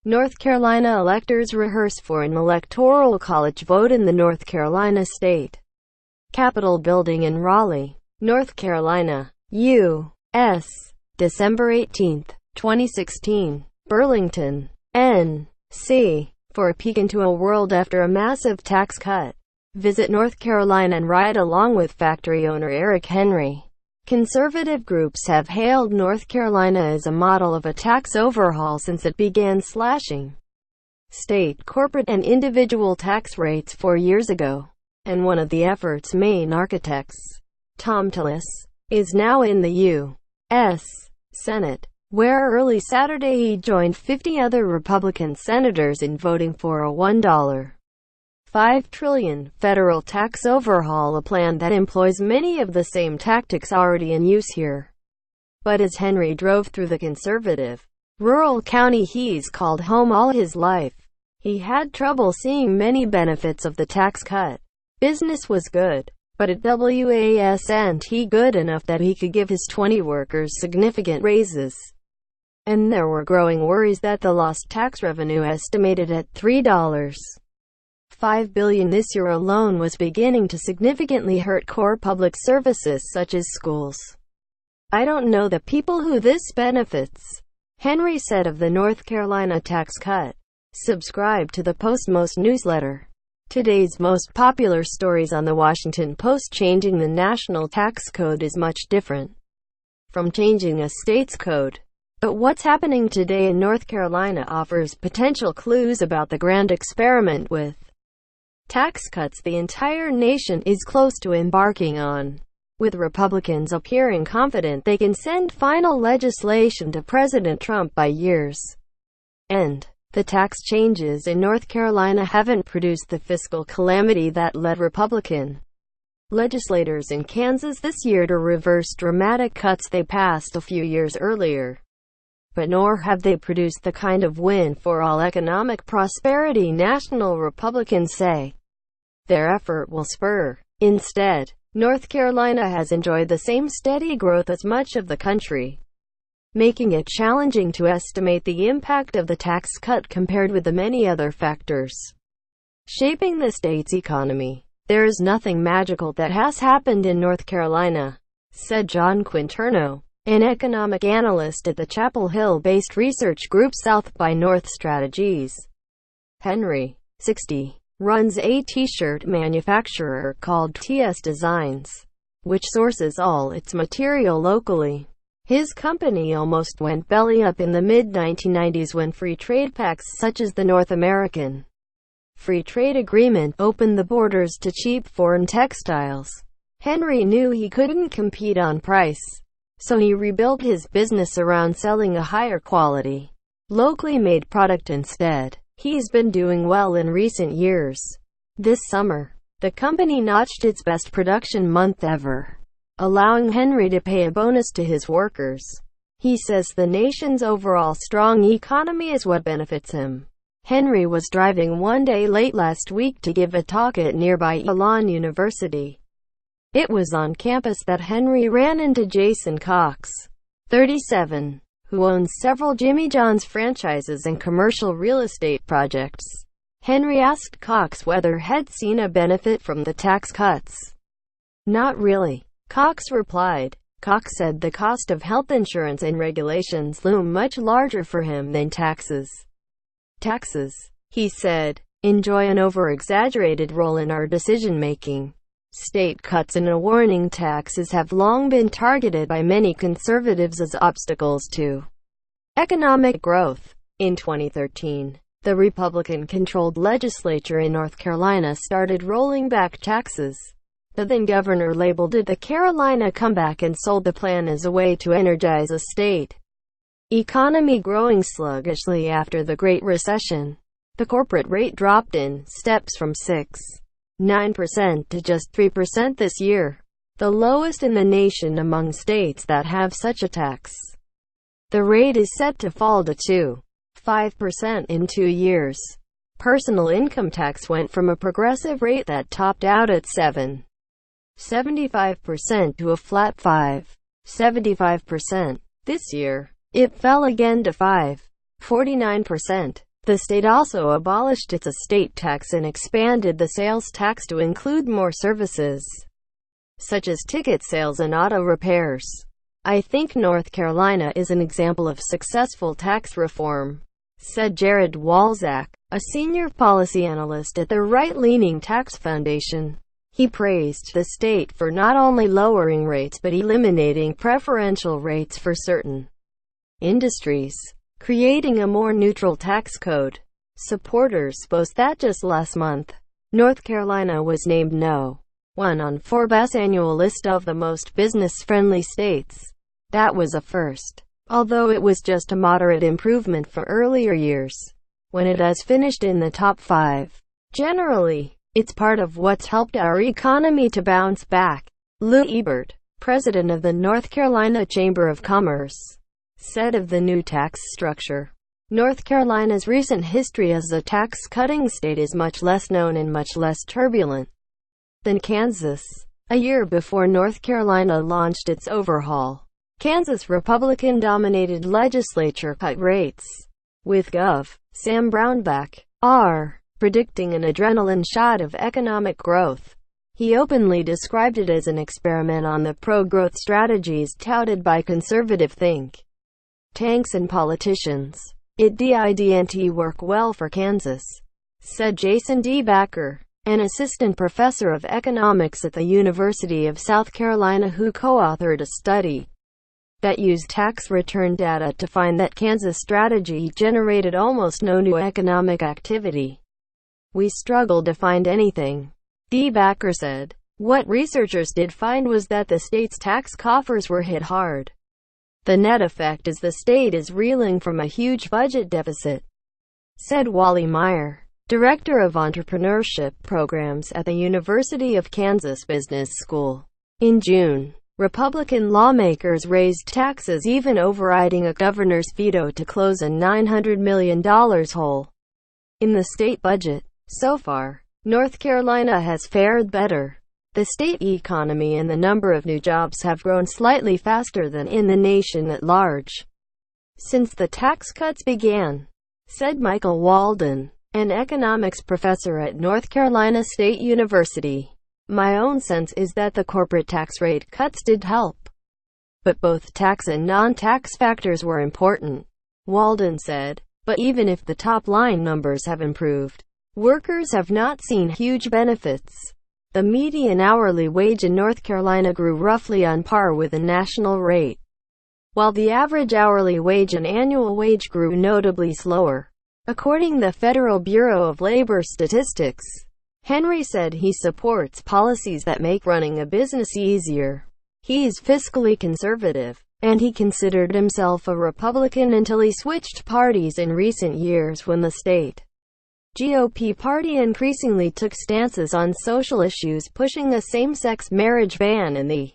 North Carolina electors rehearse for an electoral college vote in the North Carolina State Capitol building in Raleigh, North Carolina, U.S., December 18, 2016. Burlington, N.C. For a peek into a world after a massive tax cut, visit North Carolina and ride along with factory owner Eric Henry. Conservative groups have hailed North Carolina as a model of a tax overhaul since it began slashing state, corporate, and individual tax rates 4 years ago. And one of the effort's main architects, Tom Tillis, is now in the U.S. Senate, where early Saturday he joined 50 other Republican senators in voting for a $1.5 trillion federal tax overhaul, a plan that employs many of the same tactics already in use here. But as Henry drove through the conservative, rural county he's called home all his life, he had trouble seeing many benefits of the tax cut. Business was good, but it wasn't good enough that he could give his 20 workers significant raises. And there were growing worries that the lost tax revenue, estimated at $3.5 billion this year alone, was beginning to significantly hurt core public services such as schools. "I don't know the people who this benefits," Henry said of the North Carolina tax cut. Subscribe to the Post-Most newsletter. Today's most popular stories on the Washington Post. Changing the national tax code is much different from changing a state's code. But what's happening today in North Carolina offers potential clues about the grand experiment with tax cuts the entire nation is close to embarking on, with Republicans appearing confident they can send final legislation to President Trump by year's end. The tax changes in North Carolina haven't produced the fiscal calamity that led Republican legislators in Kansas this year to reverse dramatic cuts they passed a few years earlier. But nor have they produced the kind of win for all economic prosperity national Republicans say their effort will spur. Instead, North Carolina has enjoyed the same steady growth as much of the country, making it challenging to estimate the impact of the tax cut compared with the many other factors shaping the state's economy. "There is nothing magical that has happened in North Carolina," said John Quinterno, an economic analyst at the Chapel Hill-based research group South by North Strategies. Henry, 60, runs a t-shirt manufacturer called TS Designs, which sources all its material locally. His company almost went belly up in the mid-1990s when free trade pacts such as the North American Free Trade Agreement opened the borders to cheap foreign textiles. Henry knew he couldn't compete on price, so he rebuilt his business around selling a higher quality, locally made product instead. He's been doing well in recent years. This summer, the company notched its best production month ever, allowing Henry to pay a bonus to his workers. He says the nation's overall strong economy is what benefits him. Henry was driving one day late last week to give a talk at nearby Elon University. It was on campus that Henry ran into Jason Cox, 37, who owns several Jimmy John's franchises and commercial real estate projects. Henry asked Cox whether he'd seen a benefit from the tax cuts. "Not really," Cox replied. Cox said the cost of health insurance and regulations loom much larger for him than taxes. "Taxes," he said, "enjoy an over-exaggerated role in our decision-making. State cuts and a warning taxes have long been targeted by many conservatives as obstacles to economic growth." In 2013, the Republican-controlled legislature in North Carolina started rolling back taxes. The then-governor labeled it the Carolina comeback and sold the plan as a way to energize a state economy growing sluggishly after the Great Recession. The corporate rate dropped in steps from 6.9% to just 3% this year, the lowest in the nation among states that have such a tax. The rate is set to fall to 2.5% in 2 years. Personal income tax went from a progressive rate that topped out at 7.75% to a flat 5.75%. This year, it fell again to 5.49%. The state also abolished its estate tax and expanded the sales tax to include more services, such as ticket sales and auto repairs. I think North Carolina is an example of successful tax reform, said Jared Walzak, a senior policy analyst at the right-leaning Tax Foundation. He praised the state for not only lowering rates but eliminating preferential rates for certain industries, creating a more neutral tax code. Supporters boast that just last month, North Carolina was named No. 1 on Forbes' annual list of the most business-friendly states. That was a first, although it was just a moderate improvement from earlier years, when it has finished in the top 5. Generally, it's part of what's helped our economy to bounce back. Lou Ebert, president of the North Carolina Chamber of Commerce, said of the new tax structure, North Carolina's recent history as a tax-cutting state is much less known and much less turbulent than Kansas. A year before North Carolina launched its overhaul, Kansas' Republican-dominated legislature cut rates, with Gov. Sam Brownback, R., predicting an adrenaline shot of economic growth. He openly described it as an experiment on the pro-growth strategies touted by conservative think tanks and politicians. It didn't work well for Kansas, said Jason D. Backer, an assistant professor of economics at the University of South Carolina who co-authored a study that used tax return data to find that Kansas' strategy generated almost no new economic activity. We struggled to find anything, D. Backer said. What researchers did find was that the state's tax coffers were hit hard. The net effect is the state is reeling from a huge budget deficit, said Wally Meyer, director of entrepreneurship programs at the University of Kansas Business School. In June, Republican lawmakers raised taxes, even overriding a governor's veto to close a $900 million hole in the state budget. So far, North Carolina has fared better. The state economy and the number of new jobs have grown slightly faster than in the nation at large since the tax cuts began, said Michael Walden, an economics professor at North Carolina State University. My own sense is that the corporate tax rate cuts did help, but both tax and non-tax factors were important, Walden said. But even if the top-line numbers have improved, workers have not seen huge benefits. The median hourly wage in North Carolina grew roughly on par with the national rate, while the average hourly wage and annual wage grew notably slower, according to the Federal Bureau of Labor Statistics. Henry said he supports policies that make running a business easier. He's fiscally conservative, and he considered himself a Republican until he switched parties in recent years when the state GOP party increasingly took stances on social issues, pushing a same-sex marriage ban and the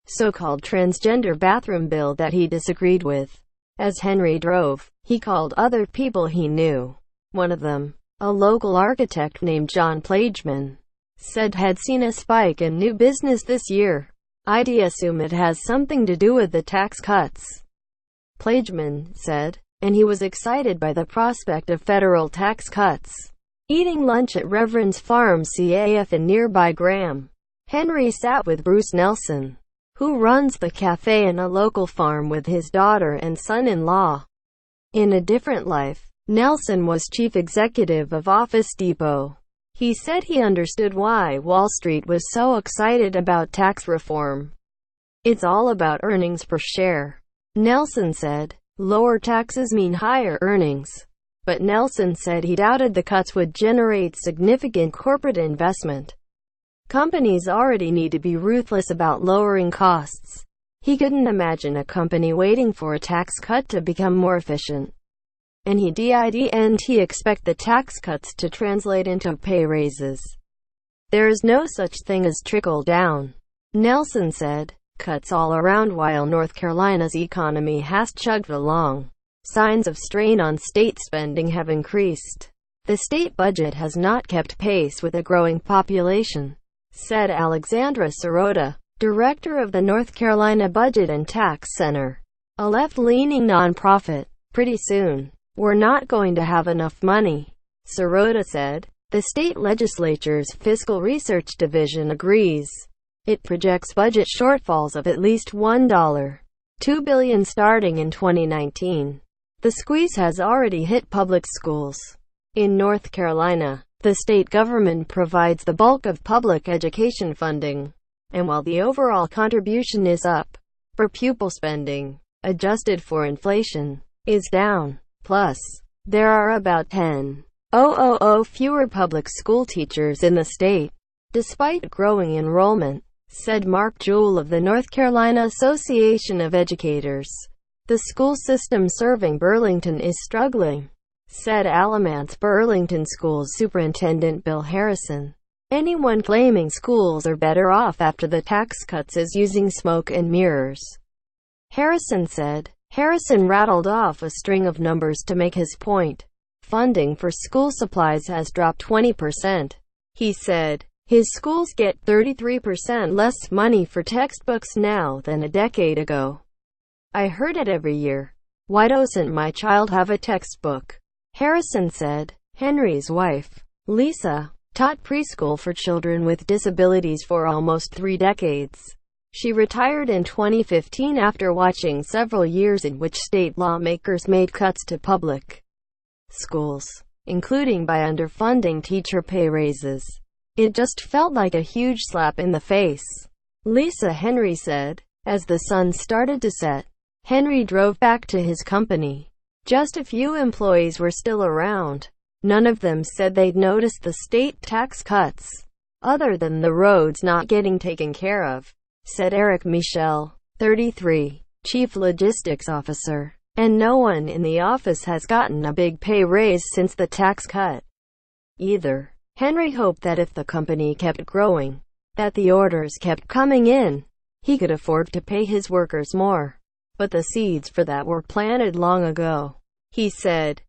so-called transgender bathroom bill that he disagreed with. As Henry drove, he called other people he knew. One of them, a local architect named John Plageman, said had seen a spike in new business this year. I'd assume it has something to do with the tax cuts, Plageman said, and he was excited by the prospect of federal tax cuts. Eating lunch at Reverend's Farm CAF in nearby Graham, Henry sat with Bruce Nelson, who runs the cafe and a local farm with his daughter and son-in-law. In a different life, Nelson was chief executive of Office Depot. He said he understood why Wall Street was so excited about tax reform. It's all about earnings per share, Nelson said. Lower taxes mean higher earnings. But Nelson said he doubted the cuts would generate significant corporate investment. Companies already need to be ruthless about lowering costs. He couldn't imagine a company waiting for a tax cut to become more efficient. And he didn't expect the tax cuts to translate into pay raises. There is no such thing as trickle down, Nelson said. Cuts all around while North Carolina's economy has chugged along. Signs of strain on state spending have increased. The state budget has not kept pace with a growing population, said Alexandra Sirota, director of the North Carolina Budget and Tax Center, a left-leaning nonprofit. Pretty soon, "We're not going to have enough money," Sirota said. The state legislature's Fiscal Research Division agrees. It projects budget shortfalls of at least $1.2 billion starting in 2019. The squeeze has already hit public schools. In North Carolina, the state government provides the bulk of public education funding, and while the overall contribution is up, per pupil spending, adjusted for inflation, is down. Plus, there are about 10,000 fewer public school teachers in the state, despite growing enrollment, said Mark Jewell of the North Carolina Association of Educators. The school system serving Burlington is struggling, said Alamance Burlington Schools Superintendent Bill Harrison. Anyone claiming schools are better off after the tax cuts is using smoke and mirrors, Harrison said. Harrison rattled off a string of numbers to make his point. Funding for school supplies has dropped 20%. He said his schools get 33% less money for textbooks now than a decade ago. "I heard it every year. Why doesn't my child have a textbook?" Harrison said. Henry's wife, Lisa, taught preschool for children with disabilities for almost 3 decades. She retired in 2015 after watching several years in which state lawmakers made cuts to public schools, including by underfunding teacher pay raises. "It just felt like a huge slap in the face," Lisa Henry said. As the sun started to set, Henry drove back to his company. Just a few employees were still around. None of them said they'd noticed the state tax cuts, other than the roads not getting taken care of, said Eric Michel, 33, chief logistics officer. "And no one in the office has gotten a big pay raise since the tax cut either." Henry hoped that if the company kept growing, that the orders kept coming in, he could afford to pay his workers more. But the seeds for that were planted long ago, he said.